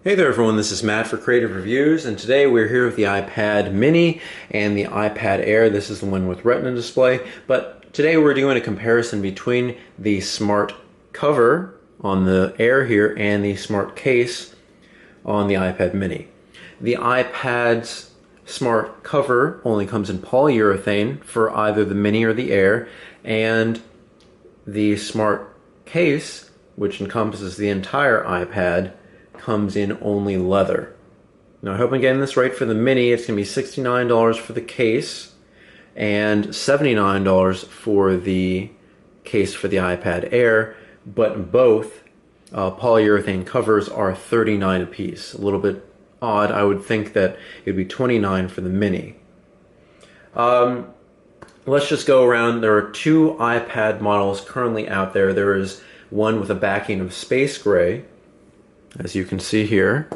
Hey there everyone, this is Matt for Creative Reviews, and today we're here with the iPad mini and the iPad Air. This is the one with Retina display, but today we're doing a comparison between the smart cover on the Air here and the smart case on the iPad mini. The iPad's smart cover only comes in polyurethane for either the mini or the Air, and the smart case, which encompasses the entire iPad, comes in only leather. Now I hope I'm getting this right. For the mini, it's going to be $69 for the case and $79 for the case for the iPad Air, but both polyurethane covers are $39 a piece. A little bit odd. I would think that it would be $29 for the mini. Let's just go around. There are two iPad models currently out there. There is one with a backing of space gray, as you can see here.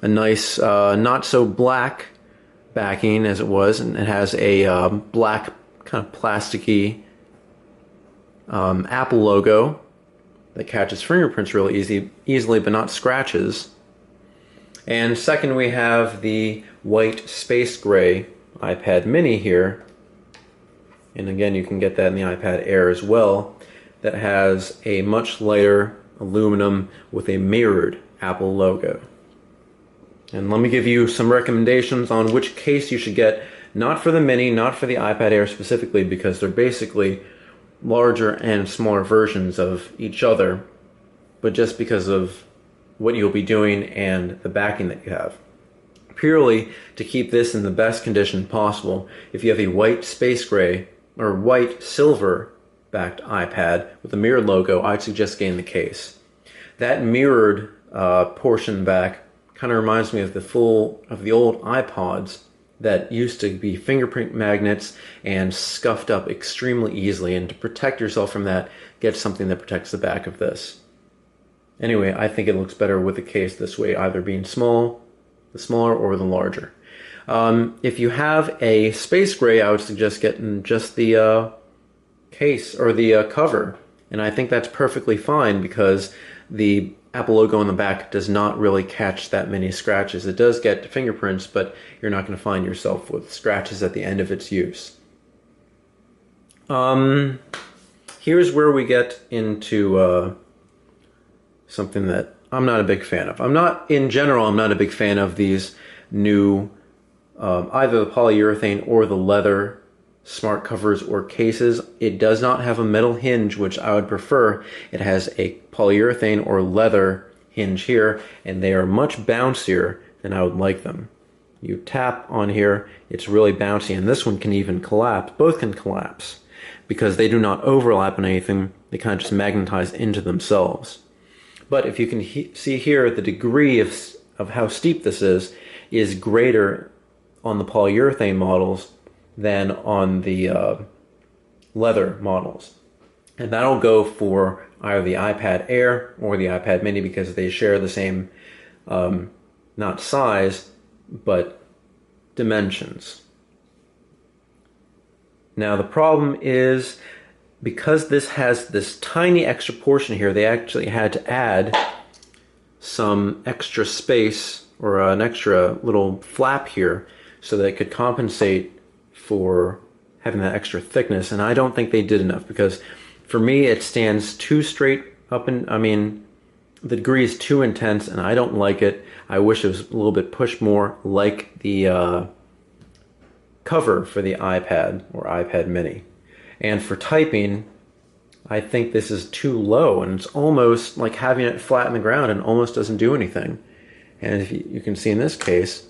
A nice, not so black backing as it was, and it has a black kind of plasticky Apple logo that catches fingerprints really easily, but not scratches. And second, we have the white space gray iPad mini here, and again you can get that in the iPad Air as well, that has a much lighter aluminum with a mirrored Apple logo. And let me give you some recommendations on which case you should get, not for the mini, not for the iPad Air specifically, because they're basically larger and smaller versions of each other, but just because of what you'll be doing and the backing that you have. Purely to keep this in the best condition possible, if you have a white space gray or white silver backed iPad with a mirrored logo, I'd suggest getting the case. That mirrored portion back kind of reminds me of the old iPods that used to be fingerprint magnets and scuffed up extremely easily, and to protect yourself from that, get something that protects the back of this. Anyway, I think it looks better with the case this way, either being the smaller or the larger. If you have a space gray, I would suggest getting just the case or the cover, and I think that's perfectly fine because the Apple logo on the back does not really catch that many scratches. It does get fingerprints, but you're not going to find yourself with scratches at the end of its use. Here's where we get into something that I'm not a big fan of. In general, I'm not a big fan of these new either the polyurethane or the leather smart covers or cases. It does not have a metal hinge, which I would prefer. It has a polyurethane or leather hinge here, and they are much bouncier than I would like them. You tap on here, it's really bouncy, and this one can even collapse. Both can collapse because they do not overlap on anything. They kind of just magnetize into themselves. But if you can see here, the degree of how steep this is greater on the polyurethane models than on the leather models. And that'll go for either the iPad Air or the iPad mini because they share the same, not size, but dimensions. Now the problem is, because this has this tiny extra portion here, they actually had to add some extra space or an extra little flap here so that it could compensate for having that extra thickness, and I don't think they did enough, because for me it stands too straight up, and the degree is too intense and I don't like it. I wish it was a little bit pushed more like the cover for the iPad or iPad mini. And for typing, I think this is too low, and it's almost like having it flat on the ground and almost doesn't do anything. And if you can see in this case,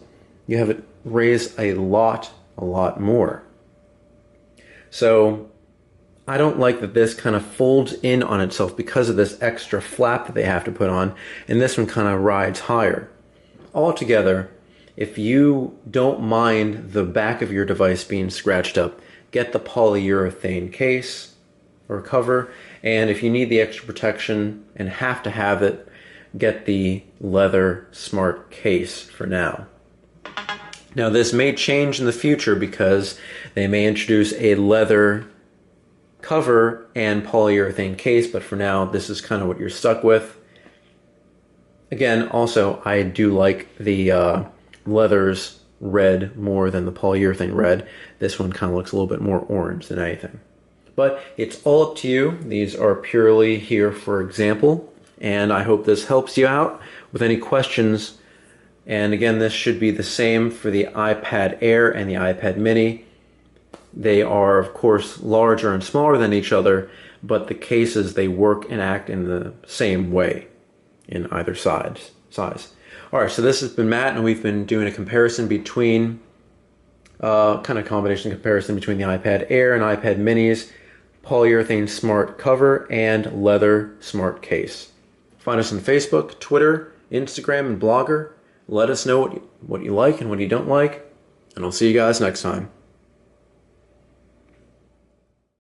you have it raise a lot more. So I don't like that this kind of folds in on itself because of this extra flap that they have to put on, and this one kind of rides higher. Altogether, if you don't mind the back of your device being scratched up, get the polyurethane case or cover, and if you need the extra protection and have to have it, get the leather smart case for now. Now this may change in the future because they may introduce a leather cover and polyurethane case, but for now this is kind of what you're stuck with. Again, also, I do like the leathers red more than the polyurethane red. This one kind of looks a little bit more orange than anything. But it's all up to you. These are purely here for example, and I hope this helps you out with any questions. And again, this should be the same for the iPad Air and the iPad Mini. They are, of course, larger and smaller than each other, but the cases, they work and act in the same way in either size. All right, so this has been Matt, and we've been doing a comparison between, kind of combination comparison between the iPad Air and iPad Minis, polyurethane smart cover, and leather smart case. Find us on Facebook, Twitter, Instagram, and Blogger. Let us know what you like and what you don't like, and I'll see you guys next time.